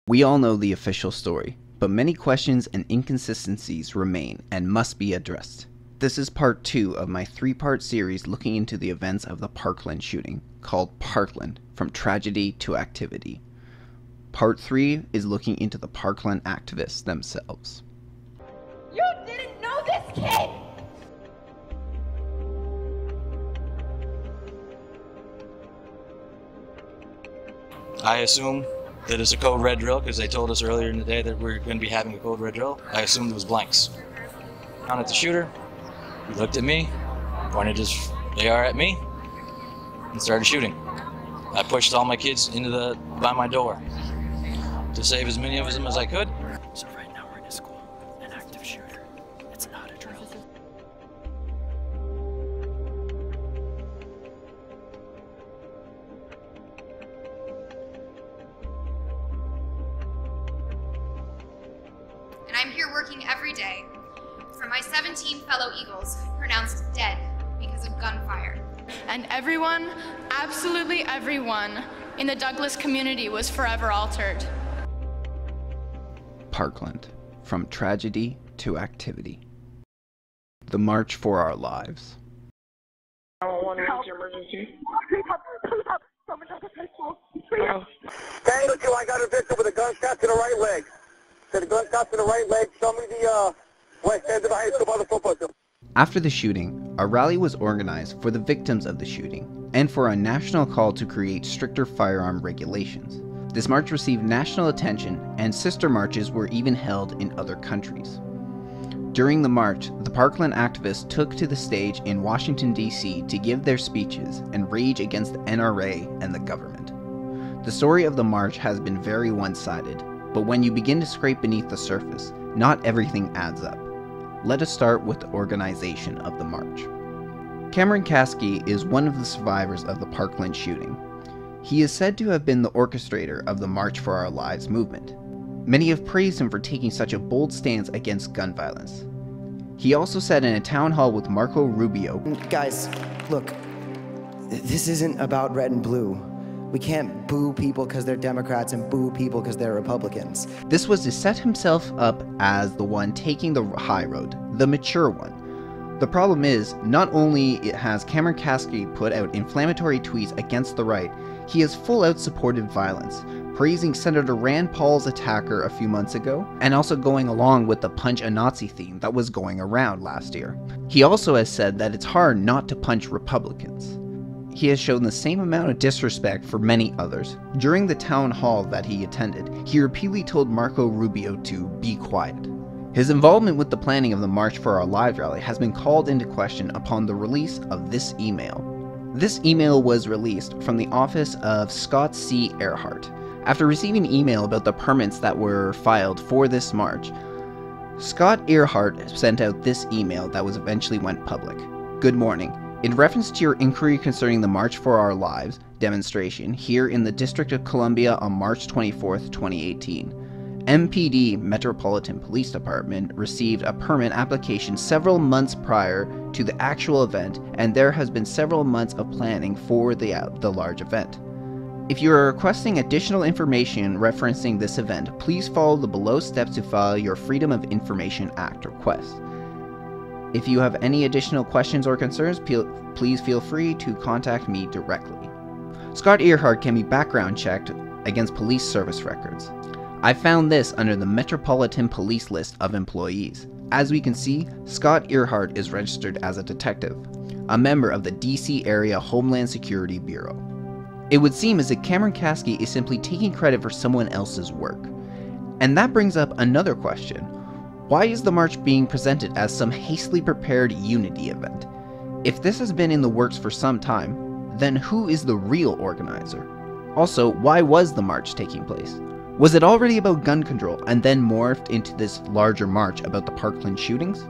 We all know the official story, but many questions and inconsistencies remain and must be addressed. This is part 2 of my 3-part series looking into the events of the Parkland shooting, called Parkland, From Tragedy to Activity. Part 3 is looking into the Parkland activists themselves. You didn't know this kid! I assume that it's a code red drill because they told us earlier in the day that we're going to be having a code red drill. I assumed it was blanks. Counted the shooter, he looked at me, pointed his AR at me, and started shooting. I pushed all my kids by my door to save as many of them as I could. So right now we're in a school, an active shooter. It's not a drill. And I'm here working every day for my 17 fellow Eagles pronounced dead because of gunfire. And everyone, absolutely everyone, in the Douglas community was forever altered. Parkland, From Tragedy to Activity. The March for Our Lives. 911, what's your emergency? Someone at the high school. Tango 2, I got a victim with a gunshot to the right leg. To the gunshot to the right leg. Show me the west end of the high school by the football field. After the shooting, a rally was organized for the victims of the shooting and for a national call to create stricter firearm regulations. This march received national attention, and sister marches were even held in other countries. During the march, the Parkland activists took to the stage in Washington, D.C. to give their speeches and rage against the NRA and the government. The story of the march has been very one-sided, but when you begin to scrape beneath the surface, not everything adds up. Let us start with the organization of the march. Cameron Kasky is one of the survivors of the Parkland shooting. He is said to have been the orchestrator of the March for Our Lives movement. Many have praised him for taking such a bold stance against gun violence. He also said in a town hall with Marco Rubio, "Guys, look, this isn't about red and blue. We can't boo people because they're Democrats and boo people because they're Republicans." This was to set himself up as the one taking the high road, the mature one. The problem is, not only has Cameron Kasky put out inflammatory tweets against the right, he has full-out supported violence, praising Senator Rand Paul's attacker a few months ago, and also going along with the punch a Nazi theme that was going around last year. He also has said that it's hard not to punch Republicans. He has shown the same amount of disrespect for many others. During the town hall that he attended, he repeatedly told Marco Rubio to be quiet. His involvement with the planning of the March for Our Lives rally has been called into question upon the release of this email. This email was released from the office of Scott C. Earhart. After receiving an email about the permits that were filed for this march, Scott Earhart sent out this email that was eventually went public. "Good morning. In reference to your inquiry concerning the March for Our Lives demonstration here in the District of Columbia on March 24th, 2018, MPD Metropolitan Police Department received a permit application several months prior to the actual event, and there has been several months of planning for the large event. If you are requesting additional information referencing this event, please follow the below steps to file your Freedom of Information Act request. If you have any additional questions or concerns, please feel free to contact me directly." Scott Earhart can be background checked against police service records. I found this under the Metropolitan Police list of employees. As we can see, Scott Earhart is registered as a detective, a member of the DC Area Homeland Security Bureau. It would seem as if Cameron Kasky is simply taking credit for someone else's work. And that brings up another question. Why is the march being presented as some hastily prepared unity event? If this has been in the works for some time, then who is the real organizer? Also, why was the march taking place? Was it already about gun control and then morphed into this larger march about the Parkland shootings?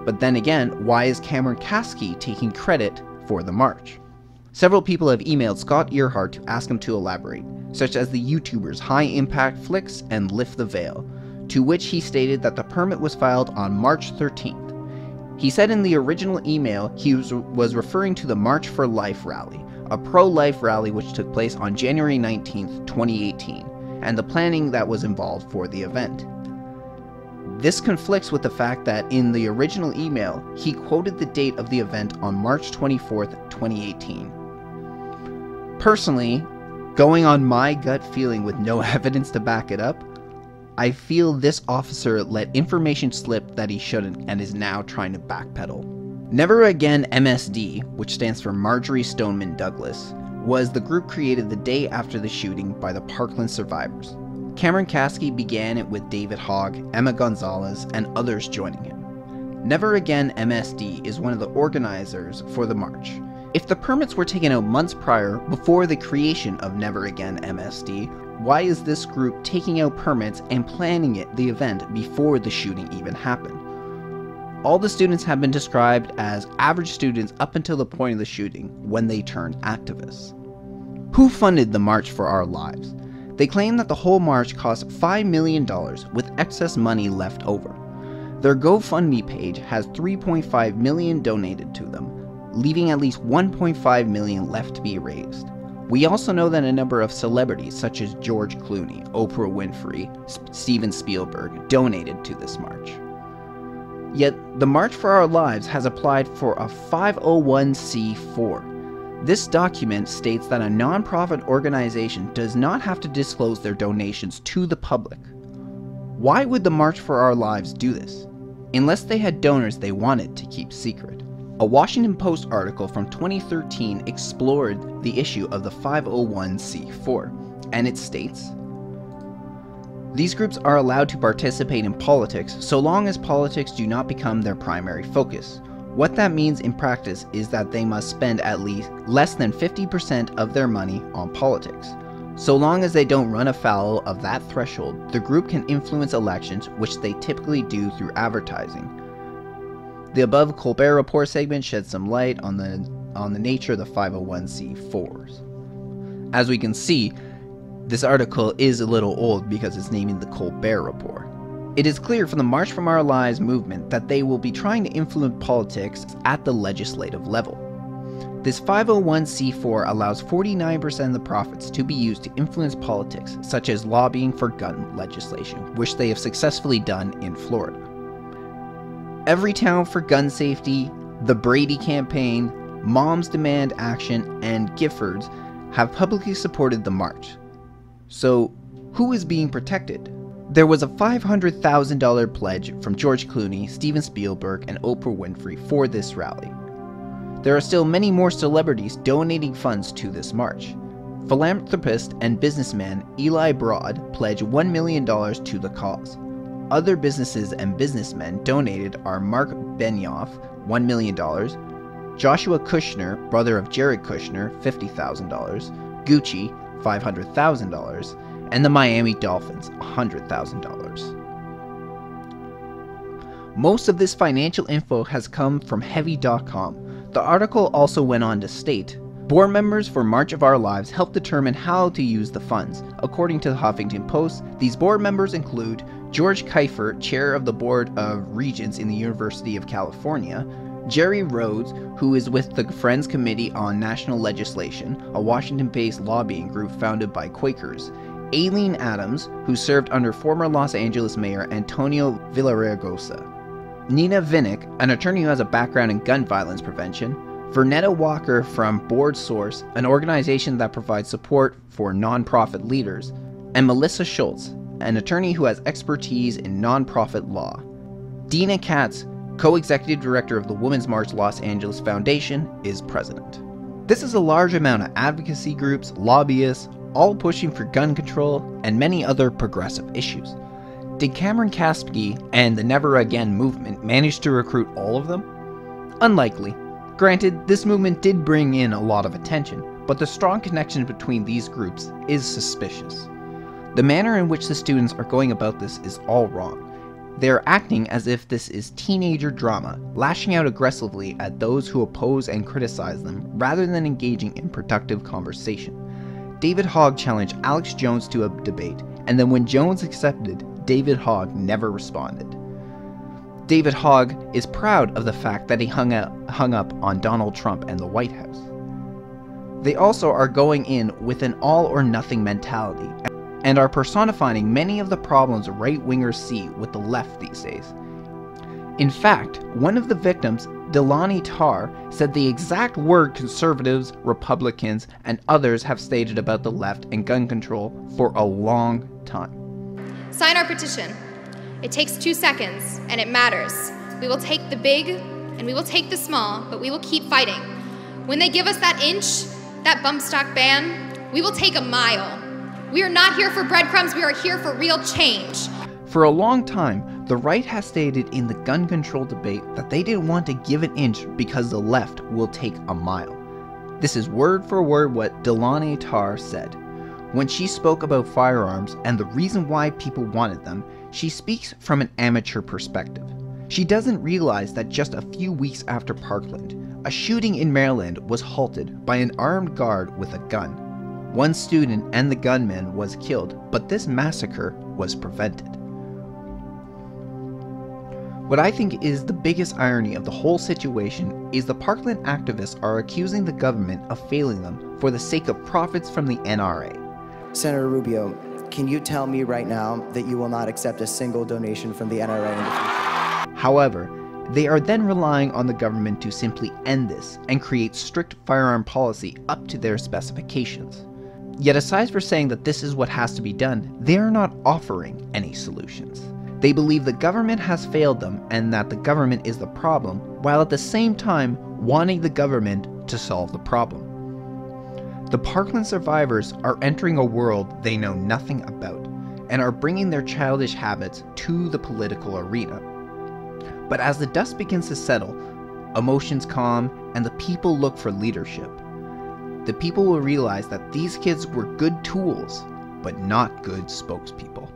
But then again, why is Cameron Kasky taking credit for the march? Several people have emailed Scott Earhart to ask him to elaborate, such as the YouTubers High Impact Flicks and Lift the Veil, to which he stated that the permit was filed on March 13th. He said in the original email he was referring to the March for Life rally, a pro-life rally which took place on January 19th, 2018, and the planning that was involved for the event. This conflicts with the fact that in the original email, he quoted the date of the event on March 24th, 2018. Personally, going on my gut feeling with no evidence to back it up, I feel this officer let information slip that he shouldn't and is now trying to backpedal. Never Again MSD, which stands for Marjorie Stoneman Douglas, was the group created the day after the shooting by the Parkland survivors. Cameron Kasky began it with David Hogg, Emma Gonzalez, and others joining him. Never Again MSD is one of the organizers for the march. If the permits were taken out months prior, before the creation of Never Again MSD, why is this group taking out permits and planning the event before the shooting even happened? All the students have been described as average students up until the point of the shooting, when they turned activists. Who funded the March for Our Lives? They claim that the whole march cost $5 million with excess money left over. Their GoFundMe page has $3.5 million donated to them, leaving at least $1.5 million left to be raised. We also know that a number of celebrities such as George Clooney, Oprah Winfrey, Steven Spielberg donated to this march. Yet, the March for Our Lives has applied for a 501c4. This document states that a non-profit organization does not have to disclose their donations to the public. Why would the March for Our Lives do this? Unless they had donors they wanted to keep secret. A Washington Post article from 2013 explored the issue of the 501c4, and it states, "These groups are allowed to participate in politics so long as politics do not become their primary focus. What that means in practice is that they must spend at least less than 50% of their money on politics. So long as they don't run afoul of that threshold, the group can influence elections, which they typically do through advertising." The above Colbert Report segment sheds some light on the nature of the 501c4s. As we can see, this article is a little old because it's naming the Colbert Report. It is clear from the March for Our Lives movement that they will be trying to influence politics at the legislative level. This 501c4 allows 49% of the profits to be used to influence politics, such as lobbying for gun legislation, which they have successfully done in Florida. Everytown for Gun Safety, the Brady Campaign, Moms Demand Action, and Giffords have publicly supported the march. So, who is being protected? There was a $500,000 pledge from George Clooney, Steven Spielberg, and Oprah Winfrey for this rally. There are still many more celebrities donating funds to this march. Philanthropist and businessman Eli Broad pledged $1 million to the cause. Other businesses and businessmen donated are Mark Benioff, $1 million, Joshua Kushner, brother of Jared Kushner, $50,000, Gucci, $500,000, and the Miami Dolphins, $100,000. Most of this financial info has come from Heavy.com. The article also went on to state, board members for March of Our Lives help determine how to use the funds. According to the Huffington Post, these board members include George Kiefer, chair of the Board of Regents in the University of California, Jerry Rhodes, who is with the Friends Committee on National Legislation, a Washington-based lobbying group founded by Quakers, Aileen Adams, who served under former Los Angeles Mayor Antonio Villaraigosa, Nina Vinnick, an attorney who has a background in gun violence prevention, Vernetta Walker from Board Source, an organization that provides support for nonprofit leaders, and Melissa Schultz, an attorney who has expertise in nonprofit law. Dina Katz, co-executive director of the Women's March Los Angeles Foundation, is president. This is a large amount of advocacy groups, lobbyists, all pushing for gun control and many other progressive issues. Did Cameron Kasky and the Never Again movement manage to recruit all of them? Unlikely. Granted, this movement did bring in a lot of attention, but the strong connection between these groups is suspicious. The manner in which the students are going about this is all wrong. They are acting as if this is teenager drama, lashing out aggressively at those who oppose and criticize them, rather than engaging in productive conversation. David Hogg challenged Alex Jones to a debate, and then when Jones accepted, David Hogg never responded. David Hogg is proud of the fact that he hung up on Donald Trump and the White House. They also are going in with an all-or-nothing mentality, and are personifying many of the problems right-wingers see with the left these days. In fact, one of the victims, Delaney Tarr, said the exact word conservatives, Republicans, and others have stated about the left and gun control for a long time. Sign our petition. It takes 2 seconds, and it matters. We will take the big, and we will take the small, but we will keep fighting. When they give us that inch, that bump stock ban, we will take a mile. We are not here for breadcrumbs, we are here for real change. For a long time, the right has stated in the gun control debate that they didn't want to give an inch because the left will take a mile. This is word for word what Delaney Tarr said. When she spoke about firearms and the reason why people wanted them, she speaks from an amateur perspective. She doesn't realize that just a few weeks after Parkland, a shooting in Maryland was halted by an armed guard with a gun. One student and the gunman was killed, but this massacre was prevented. What I think is the biggest irony of the whole situation is the Parkland activists are accusing the government of failing them for the sake of profits from the NRA. Senator Rubio, can you tell me right now that you will not accept a single donation from the NRA in the future? However, they are then relying on the government to simply end this and create strict firearm policy up to their specifications. Yet aside from saying that this is what has to be done, they are not offering any solutions. They believe the government has failed them and that the government is the problem, while at the same time wanting the government to solve the problem. The Parkland survivors are entering a world they know nothing about and are bringing their childish habits to the political arena. But as the dust begins to settle, emotions calm, and the people look for leadership, the people will realize that these kids were good tools, but not good spokespeople.